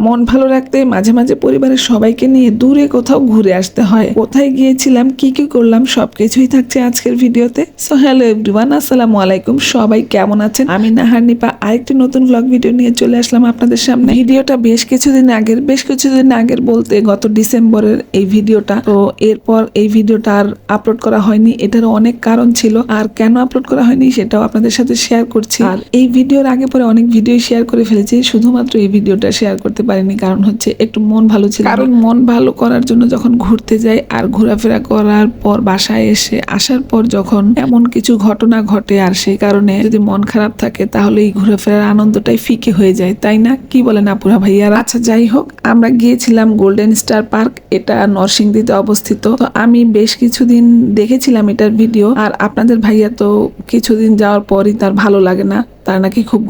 মন ভালো রাখতে মাঝে মাঝে পরিবারের সবাইকে নিয়ে দূরে কোথাও ঘুরে আসতে হয়। কোথায় গিয়েছিলাম, কি কি করলাম, সবকিছুই থাকছে আজকের ভিডিওতে। সো হ্যালো এভরিওয়ান, আসসালামু আলাইকুম। সবাই কেমন আছেন? আমি নাহার নিপা আরেকটি নতুন ব্লগ ভিডিও নিয়ে চলে আসলাম আপনাদের সামনে। ভিডিওটা বেশ কিছুদিন আগের বলতে গত ডিসেম্বরের এই ভিডিওটা। তো এরপর এই ভিডিওটা আর আপলোড করা হয়নি। এটারও অনেক কারণ ছিল, আর কেন আপলোড করা হয়নি সেটাও আপনাদের সাথে শেয়ার করছি। আর এই ভিডিওর আগে পরে অনেক ভিডিও শেয়ার করে ফেলেছি, শুধুমাত্র এই ভিডিওটা শেয়ার করতে পারিনি কারণ হচ্ছে একটু মন ভালো ছিল। কারণ মন ভালো করার জন্য যখন ঘুরতে যাই আর ঘোরাফেরা করার পর বাসায় আসার পর যখন এমন কিছু ঘটনা ঘটে, আর সেই কারণে যদি মন খারাপ থাকে তাহলে এই ঘোরাফেরার আনন্দটাই ফিকে হয়ে যায়, তাই না? কি বলেন আপুরা ভাইয়ারা? আচ্ছা যাই হোক, আমরা গিয়েছিলাম গোল্ডেন স্টার পার্ক। এটা নরসিংদীতে অবস্থিত। তো আমি বেশ কিছুদিন দেখেছিলাম এটার ভিডিও, আর আপনাদের ভাইয়া তো কিছুদিন যাওয়ার পরই তার ভালো লাগে না, তার নাকি খুব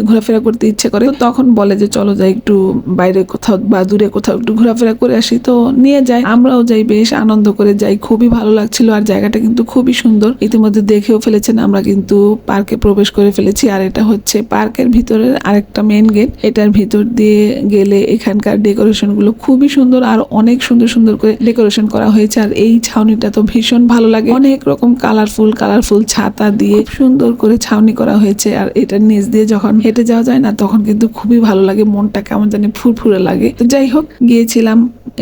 ঘোরাফেরা করতে ইচ্ছে করে। তো তখন বলে যে চলো যাই একটু বাইরে কোথাও বা দূরে কোথাও একটু ঘোরাফেরা করে আসি। তো নিয়ে যাই, আমরাও যাই, বেশ আনন্দ করে যাই, খুবই ভালো লাগছিল। আর জায়গাটা কিন্তু খুবই সুন্দর, ইতিমধ্যে দেখেও ফেলেছেন। আমরা কিন্তু পার্কে প্রবেশ করে ফেলেছি, আর এটা হচ্ছে পার্কের ভিতরের আরেকটা মেন গেট। এটার ভিতর দিয়ে গেলে এখানকার ডেকোরেশন গুলো খুবই সুন্দর, আর অনেক সুন্দর সুন্দর করে ডেকোরেশন করা হয়েছে। আর এই ছাউনিটা তো ভীষণ ভালো লাগে, অনেক রকম কালারফুল ছাতা দিয়ে সুন্দর করে ছাউনি করা হয়েছে। আর এটার নিচ দিয়ে যখন হেঁটে যাওয়া যায় না, তখন কিন্তু খুবই ভালো লাগে, মনটা কেমন জানি ফুরফুরে লাগে। তো যাই হোক, গিয়েছিলাম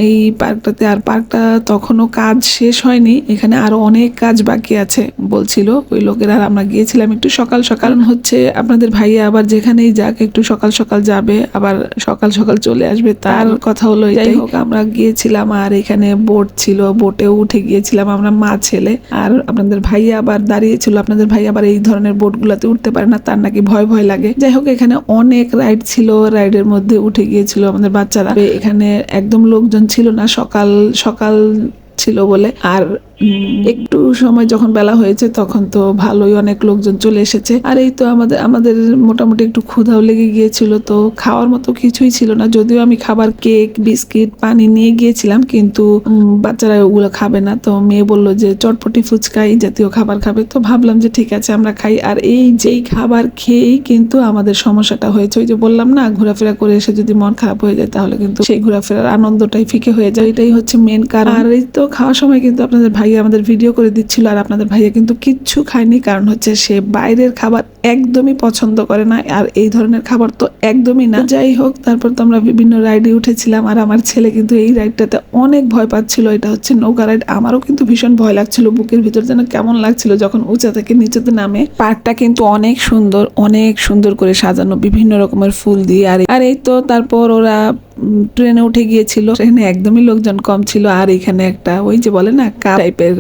এই পার্কটাতে। আর পার্কটা তখনও কাজ শেষ হয়নি, এখানে আরো অনেক কাজ বাকি আছে বলছিল ওই লোকেরা। আর আমরা গিয়েছিলাম একটু সকাল সকাল। হচ্ছে আপনাদের ভাইয়া আবার যেখানেই যাক একটু সকাল সকাল যাবে, আবার সকাল সকাল চলে আসবে, তার কথা হলো। যাই হোক, আমরা গিয়েছিলাম আর এখানে বোট ছিল, বোটেও উঠে গিয়েছিলাম আমরা মা ছেলে। আর আপনাদের ভাইয়া আবার দাঁড়িয়েছিল, আপনাদের ভাইয়া আবার এই ধরনের বোট গুলাতে উঠতে পারে না, তার নাকি ভয় ভয় লাগে। যাই হোক, এখানে অনেক রাইড ছিল, রাইডের মধ্যে উঠে গিয়েছিল আমাদের বাচ্চারা। এখানে একদম লোকজন ছিল না, সকাল সকাল ছিল বলে। আর একটু সময় যখন বেলা হয়েছে তখন তো ভালোই অনেক লোকজন চলে এসেছে। আর এই তো আমাদের মোটামুটি একটু ক্ষুধাও লেগে গিয়েছিল, তো খাওয়ার মতো কিছুই ছিল না। যদিও আমি খাবার কেক, বিস্কিট, পানি নিয়ে গিয়েছিলাম, কিন্তু বাচ্চারা ওগুলো খাবে না। তো মেয়ে বললো যে চটপটি, ফুচকা এই জাতীয় খাবার খাবে। তো ভাবলাম যে ঠিক আছে আমরা খাই। আর এই যেই খাবার খেয়েই কিন্তু আমাদের সমস্যাটা হয়েছে। ওই যে বললাম না, ঘোরাফেরা করে এসে যদি মন খারাপ হয়ে যায় তাহলে কিন্তু সেই ঘোরাফেরার আনন্দটাই ফিকে হয়ে যায়। এটাই হচ্ছে মেন কারণ। আর এই তো খাওয়ার সময় কিন্তু আপনাদের ভাইয়া আমাদের ভিডিও করে দিচ্ছিল, আর আপনাদের ভাইয়া কিন্তু কিচ্ছু খায়নি, কারণ হচ্ছে সে বাইরের খাবার একদমই পছন্দ করে না, আর এই ধরনের খাবার তো একদমই না। যাই হোক, তারপর তো আমরা বিভিন্ন রাইডে উঠেছিলাম। আর আমার ছেলে কিন্তু এই রাইডটাতে অনেক ভয় পাচ্ছিল। এটা হচ্ছে নৌকা রাইড। আমারও কিন্তু ভীষণ ভয় লাগছিল, বুকের ভিতর যেন কেমন লাগছিল যখন উঁচা থেকে নিচেতে নামে। পার্কটা কিন্তু অনেক সুন্দর করে সাজানো বিভিন্ন রকমের ফুল দিয়ে। আর এই তো তারপর ওরা ট্রেনে উঠে গিয়েছিল। ট্রেনে একদমই লোকজন কম ছিল। আর এখানে একটা ওই যে বলে না কাপ টাইপের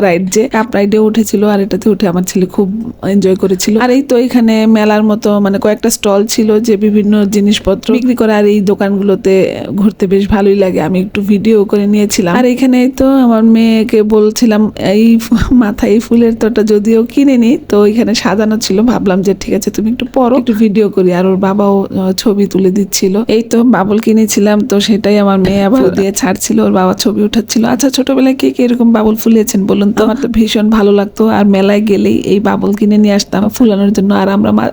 রাইড, যে কাপ রাইডে উঠেছিল, আর এটাতে উঠে আমার ছেলে খুব এনজয় করেছিল। আর এই তো এখানে মেলার মতো মানে কয়েকটা স্টল ছিল যে বিভিন্ন জিনিসপত্র বিক্রি করে। আর এই দোকানগুলোতে ঘুরতে বেশ ভালোই লাগে, আমি একটু ভিডিও করে নিয়েছিলাম। আর এখানে তো আমার মেয়েকে বলছিলাম এই মাথায় এই ফুলের তোটা যদিও কিনে নি, তো এখানে সাজানো ছিল, ভাবলাম যে ঠিক আছে তুমি একটু পরো, একটু ভিডিও করি। আর ওর বাবাও ছবি তুলে দিচ্ছিল। এই তো বাবুল কিনেছিলাম, তো সেটাই আমার মেয়ে আবার দিয়ে ছাড়ছিল, ওর বাবা ছবি উঠাচ্ছিল। আচ্ছা, ছোটবেলায় কে কে এরকম বাবুল ফুলিয়েছেন বলুন তো? আমার তো ভীষণ ভালো লাগতো, আর মেলায় গেলেই এই বাবুল কিনে নিয়ে আসতাম ফুলানোর জন্য। আর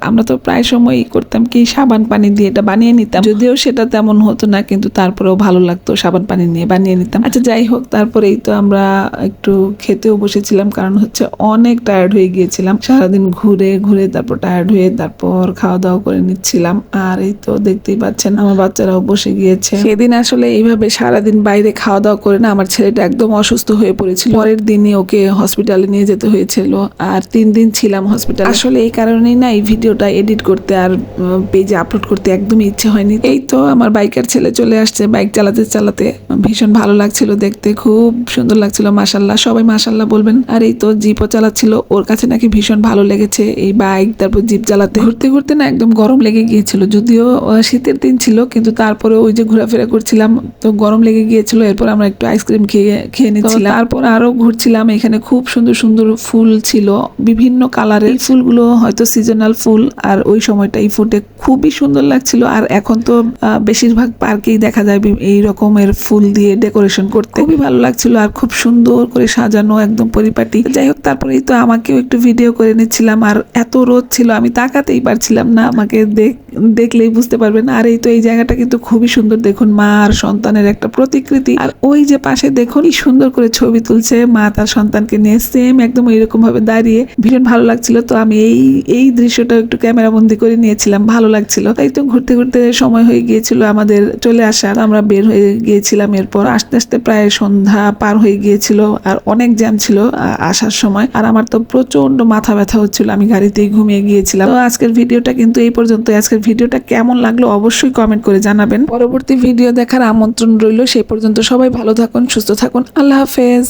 আমরা তো প্রায় সময় করতাম কি, সাবান পানি দিয়ে এটা বানিয়ে নিতাম, যদিও সেটা তেমন হতো না, কিন্তু তারপরেও ভালো লাগতো, সাবান পানি নিয়ে বানিয়ে নিতাম। আচ্ছা যাই হোক, তারপরে এই তো আমরা একটু খেতেও বসেছিলাম, কারণ হচ্ছে অনেক টায়ার্ড হয়ে গিয়েছিলাম সারাদিন ঘুরে ঘুরে, তারপর টায়ার্ড হয়ে তারপর খাওয়া দাওয়া করে নিচ্ছিলাম। আর এই তো দেখতেই পাচ্ছেন আমার বাচ্চারাও বসে গিয়েছে। সেদিন আসলে এইভাবে সারাদিন বাইরে খাওয়া দাওয়া করে না আমার ছেলেটা একদম অসুস্থ হয়ে পড়েছিল। পরের দিনই ওকে হসপিটালে নিয়ে যেতে হয়েছিল, আর 3 দিন ছিলাম হসপিটালে। আসলে এই কারণেই না এই ভিডিওটা এডিট করতে আর পেজে আপলোড করতে একদমই ইচ্ছে হয়নি। এই তো আমার বাইকার ছেলে চলে আসছে, বাইক চালাতে চালাতে ভীষণ ভালো লাগছিল দেখতে, খুব সুন্দর লাগছিল, মাশাল্লাহ, সবাই মাশাল্লাহ বলবেন। আর এই তো জিপও চালাচ্ছিল, ওর কাছে নাকি ভীষণ ভালো লেগেছে এই বাইক তারপর জিপ চালাতে। ঘুরতে ঘুরতে না একদম গরম লেগে গিয়েছিল, যদিও শীতের দিন ছিল, কিন্তু তারপরে ওই যে ঘোরাফেরা করছিলাম তো গরম লেগে গিয়েছিল। এরপর আমরা একটু আইসক্রিম খেয়ে নিচ্ছিলাম, তারপর আরো ঘুরছিলাম। এখানে খুব সুন্দর সুন্দর ফুল ছিল, বিভিন্ন কালারের ফুলগুলো হয়তো সিজনাল ফুল, আর ওই সময়টাই ফুটে, খুবই সুন্দর লাগছিল। আর এখন তো বেশিরভাগ পার্কেই দেখা যায় এই রকমের ফুল দিয়ে ডেকোরেশন করতে, খুবই ভালো লাগছিল, আর খুব সুন্দর করে সাজানো একদম পরিপাটি। যাই হোক, তারপরেই তো আমাকেও একটু ভিডিও করে নিচ্ছিলাম। আর এত রোদ ছিল আমি তাকাতেই পারছিলাম না, আমাকে দেখলেই বুঝতে পারবেন। আর এই তো এই জায়গাটা কিন্তু খুবই সুন্দর দেখুন, মা আর সন্তানের একটা প্রতিকৃতি। আর ওই যে পাশে দেখুন কি সুন্দর করে ছবি তুলছে মা তার সন্তানকে নিয়ে, সেম একদম এরকম ভাবে দাঁড়িয়ে, ভীষণ ভালো লাগছিল। তো আমি এই দৃশ্যটা একটু ক্যামেরা বন্দি করে নিয়েছিলাম, ভালো লাগছিল। তাই তো ঘুরতে ঘুরতে সময় হয়ে গিয়েছিল আমাদের চলে আসার, আমরা বের হয়ে গিয়েছিলাম। এরপর আস্তে আস্তে প্রায় সন্ধ্যা পার হয়ে গিয়েছিল, আর অনেক জ্যাম ছিল আসার সময়। আর আমার তো প্রচন্ড মাথা ব্যথা হচ্ছিল, আমি গাড়িতেই ঘুমিয়ে গিয়েছিলাম। তো আজকের ভিডিওটা কিন্তু এই পর্যন্ত। আজকের ভিডিওটা কেমন লাগলো অবশ্যই কমেন্ট করে জানাবেন। পরবর্তী ভিডিও দেখার আমন্ত্রণ রইল। সেই পর্যন্ত সবাই ভালো থাকুন, সুস্থ থাকুন। আল্লাহ হাফেজ।